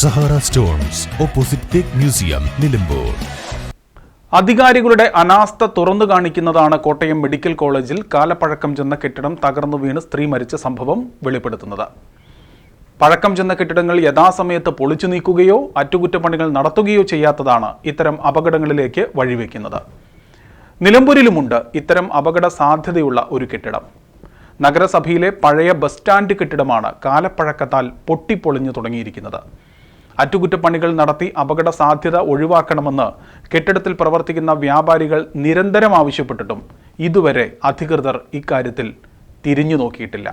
Sahara stones opposite തേക്ക് museum, Nilambur. അധികാരികളുടെ അനാസ്ഥ തുറന്നു കാണിക്കുന്നതാണ് കോട്ടയം മെഡിക്കൽ കോളേജിൽ കാലപ്പഴക്കം ചെന്ന കെട്ടിടം തകർന്നു വീണ് സ്ത്രീ മരിച്ച സംഭവം വെളിപ്പെടുത്തുന്നത്. പഴക്കം ചെന്ന കെട്ടിടങ്ങൾ യഥാസമയത്ത് പൊളിച്ചു നീക്കുകയോ അറ്റകുറ്റപ്പണികൾ നടത്തുകയോ ചെയ്യാത്തതാണ് ഇത്തരം അപകടങ്ങളിലേക്ക് വഴിവെക്കുന്നത്. നിലമ്പൂരിലുമുണ്ട് ഇത്തരം അപകട സാധ്യതയുള്ള ഒരു കെട്ടിടം. നഗരസഭയിലെ പഴയ ബസ് സ്റ്റാൻഡ് കെട്ടിടമാണ് കാലപ്പഴക്കത്താൽ പൊട്ടിപ്പൊളിഞ്ഞു തുടങ്ങിയിരിക്കുന്നത്. അറ്റകുറ്റപ്പണികൾ നടത്തി അപകട സാധ്യത ഒഴിവാക്കണമെന്ന് കെട്ടിടത്തിൽ പ്രവർത്തിക്കുന്ന വ്യാപാരികൾ നിരന്തരം ആവശ്യപ്പെട്ടിട്ടും ഇതുവരെ അധികൃതർ ഇക്കാര്യത്തിൽ തിരിഞ്ഞു നോക്കിയിട്ടില്ല.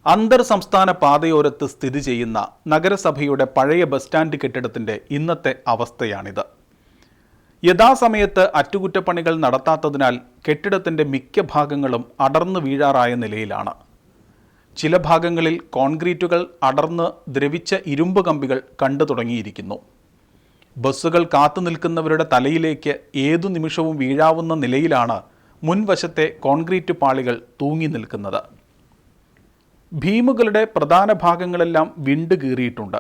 അന്തർ സംസ്ഥാന പാതയോരത്ത് സ്ഥിതി ചെയ്യുന്ന നഗരസഭയുടെ പഴയ ബസ് സ്റ്റാൻഡ് കെട്ടിടത്തിൻ്റെ ഇന്നത്തെ അവസ്ഥയാണിത്. യഥാസമയത്ത് അറ്റകുറ്റപ്പണികൾ നടത്താത്തതിനാൽ കെട്ടിടത്തിൻ്റെ മിക്ക ഭാഗങ്ങളും അടർന്നു വീഴാറായ നിലയിലാണ്. ചില ഭാഗങ്ങളിൽ കോൺക്രീറ്റുകൾ അടർന്ന് ദ്രവിച്ച ഇരുമ്പ് കമ്പികൾ കണ്ടു തുടങ്ങിയിരിക്കുന്നു. ബസ്സുകൾ കാത്തു നിൽക്കുന്നവരുടെ തലയിലേക്ക് ഏതു നിമിഷവും വീഴാവുന്ന നിലയിലാണ് മുൻവശത്തെ കോൺക്രീറ്റ് പാളികൾ തൂങ്ങി നിൽക്കുന്നത്. ഭീമുകളുടെ പ്രധാന ഭാഗങ്ങളെല്ലാം വിണ്ടുകീറിയിട്ടുണ്ട്.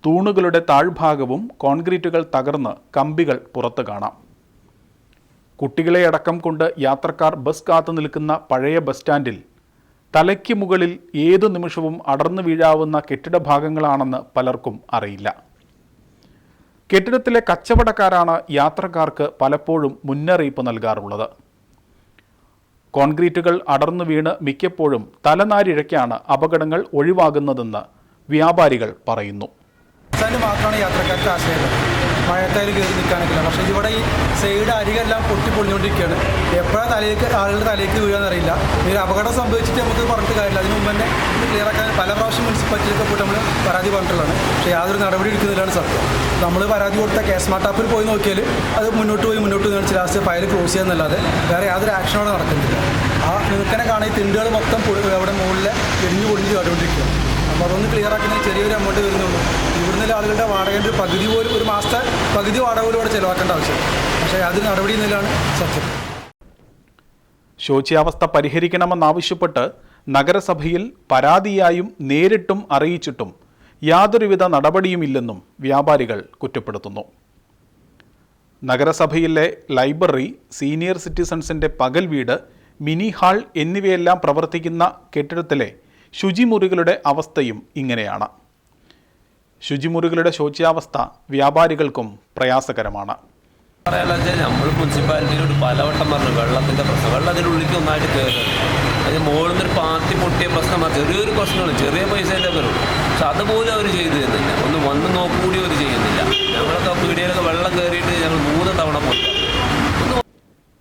തൂണുകളുടെ താഴ്ഭാഗവും കോൺക്രീറ്റുകൾ തകർന്ന് കമ്പികൾ പുറത്തു കാണാം. കുട്ടികളെ അടക്കം കൊണ്ട് യാത്രക്കാർ ബസ് കാത്തു നിൽക്കുന്ന പഴയ ബസ് സ്റ്റാൻഡിൽ തലയ്ക്ക് മുകളിൽ ഏതു നിമിഷവും അടർന്നു വീഴാവുന്ന കെട്ടിട ഭാഗങ്ങളാണെന്ന് പലർക്കും അറിയില്ല. കെട്ടിടത്തിലെ കച്ചവടക്കാരാണ് യാത്രക്കാർക്ക് പലപ്പോഴും മുന്നറിയിപ്പ് നൽകാറുള്ളത്. കോൺക്രീറ്റുകൾ അടർന്നു വീണ് മിക്കപ്പോഴും തലനാരിഴയ്ക്കാണ് അപകടങ്ങൾ ഒഴിവാകുന്നതെന്ന് വ്യാപാരികൾ പറയുന്നു. മാത്രമാണ് യാത്രക്കാർക്ക് ആശയം. മഴത്തായാലും കയറി നിൽക്കാനൊക്കെ, പക്ഷേ ഇവിടെ ഈ സൈഡ് അരികെല്ലാം പൊട്ടിപ്പൊളിഞ്ഞുകൊണ്ടിരിക്കുകയാണ്. എപ്പോഴാണ് ആളുകളുടെ തലയ്ക്ക് വീഴാന്നറിയില്ല. ഈ അപകടം സംഭവിച്ചിട്ട് നമുക്ക് പറഞ്ഞിട്ട് കാര്യമില്ല. അതിന് മുമ്പ് തന്നെ ക്ലിയർ ആക്കാൻ പല പ്രാവശ്യം മുനിസിപ്പാലിറ്റിയിലൊക്കെ പോയിട്ട് നമ്മൾ പരാതി പറഞ്ഞിട്ടുള്ളതാണ്. പക്ഷേ യാതൊരു നടപടി എടുക്കുന്നതിലാണ് സത്യം. നമ്മൾ പരാതി കൊടുത്ത കേസ്മാർട്ട് ആപ്പിൽ പോയി നോക്കിയാൽ അത് മുന്നോട്ട് കാണിച്ച് ലാസ്റ്റ് ഫയൽ ക്ലോസ് ചെയ്യാന്നല്ലാതെ വേറെ യാതൊരു ആക്ഷനോടെ നടക്കുന്നില്ല. ആ നിൽക്കനെ കാണാൻ ഈ തിണ്ടുകൾ മൊത്തം അവിടെ മുകളിൽ എരിഞ്ഞു പൊളിഞ്ഞ് കണ്ടുകൊണ്ടിരിക്കുക. അപ്പോൾ അതൊന്ന് ക്ലിയർ ആക്കുന്നതിന് ചെറിയൊരു എമൗണ്ട് വരുന്നുള്ളൂ. ഇവിടുന്ന് ആളുകളുടെ വാടകേൻ്റെ പകുതി പോലും, ഒരു മാസത്തെ പകുതി വാടക പോലും അവിടെ ചിലവാക്കേണ്ട ആവശ്യം. പക്ഷേ അതിന് നടപടി എന്നതിലാണ് സത്യം. ശോച്യാവസ്ഥ പരിഹരിക്കണമെന്നാവശ്യപ്പെട്ട് നഗരസഭയിൽ പരാതിയായും നേരിട്ടും അറിയിച്ചിട്ടും യാതൊരുവിധ നടപടിയുമില്ലെന്നും വ്യാപാരികൾ കുറ്റപ്പെടുത്തുന്നു. നഗരസഭയിലെ ലൈബ്രറി, സീനിയർ സിറ്റിസൺസിൻ്റെ പകൽ വീട്, മിനി ഹാൾ എന്നിവയെല്ലാം പ്രവർത്തിക്കുന്ന കെട്ടിടത്തിലെ ശുചിമുറികളുടെ അവസ്ഥയും ഇങ്ങനെയാണ്. ശുചിമുറികളുടെ ശോച്യാവസ്ഥ വ്യാപാരികൾക്കും പ്രയാസകരമാണ്. നമ്മൾ മുനിസിപ്പാലിറ്റിയിലോട് പലവട്ടം പറഞ്ഞു വെള്ളത്തിൻ്റെ പ്രശ്നം, വെള്ളം അതിനുള്ളിലേക്ക് ഒന്നായിട്ട് കയറുന്നത്. അതിന് മുകളിൽ നിന്നൊരു പാർട്ടി പൊട്ടിയ പ്രശ്നം, ചെറിയൊരു പ്രശ്നമാണ്, ചെറിയ പൈസയിലേ വരും. പക്ഷെ അതുപോലും അവർ ചെയ്തു തരുന്നില്ല. ഒന്ന് വന്ന് നോക്കുകൂടി അവർ ചെയ്യുന്നില്ല. ഞങ്ങളൊക്കെ പീടികയിലൊക്കെ വെള്ളം കയറിയിട്ട് ഞങ്ങൾ 3 തവണ പോയി.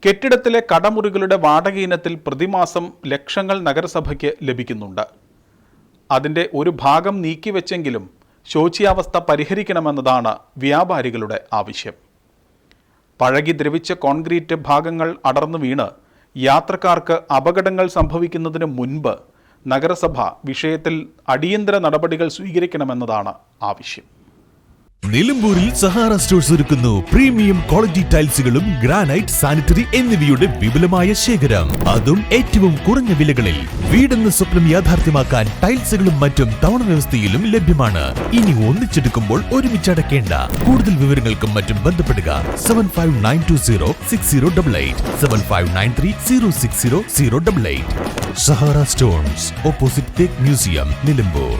കെട്ടിടത്തിലെ കടമുറികളുടെ വാടക ഇനത്തിൽ പ്രതിമാസം ലക്ഷങ്ങൾ നഗരസഭയ്ക്ക് ലഭിക്കുന്നുണ്ട്. അതിൻ്റെ ഒരു ഭാഗം നീക്കിവെച്ചെങ്കിലും ശോച്യാവസ്ഥ പരിഹരിക്കണമെന്നതാണ് വ്യാപാരികളുടെ ആവശ്യം. പഴകി ദ്രവിച്ച കോൺക്രീറ്റ് ഭാഗങ്ങൾ അടർന്നു വീണ് യാത്രക്കാർക്ക് അപകടങ്ങൾ സംഭവിക്കുന്നതിന് മുൻപ് നഗരസഭ വിഷയത്തിൽ അടിയന്തര നടപടികൾ സ്വീകരിക്കണമെന്നതാണ് ആവശ്യം. നിലമ്പൂരിൽ സഹാറ സ്റ്റോഴ്സ് ഒരുക്കുന്നു പ്രീമിയം ക്വാളിറ്റി ടൈൽസുകളും ഗ്രാനൈറ്റ്, സാനിറ്ററി എന്നിവയുടെ വിപുലമായ ശേഖരം, അതും ഏറ്റവും കുറഞ്ഞ വിലകളിൽ. വീടെന്ന സ്വപ്നം യാഥാർത്ഥ്യമാക്കാൻ ടൈൽസുകളും മറ്റും തവണ വ്യവസ്ഥയിലും ലഭ്യമാണ്. ഇനി ഒന്നിച്ചെടുക്കുമ്പോൾ ഒരുമിച്ചടക്കേണ്ട. കൂടുതൽ വിവരങ്ങൾക്കും മറ്റും ബന്ധപ്പെടുക 7592060888 7593060088. സഹാറ സ്റ്റോൺസ്, ഓപ്പോസിറ്റ് തേക്ക് മ്യൂസിയം, നിലമ്പൂർ.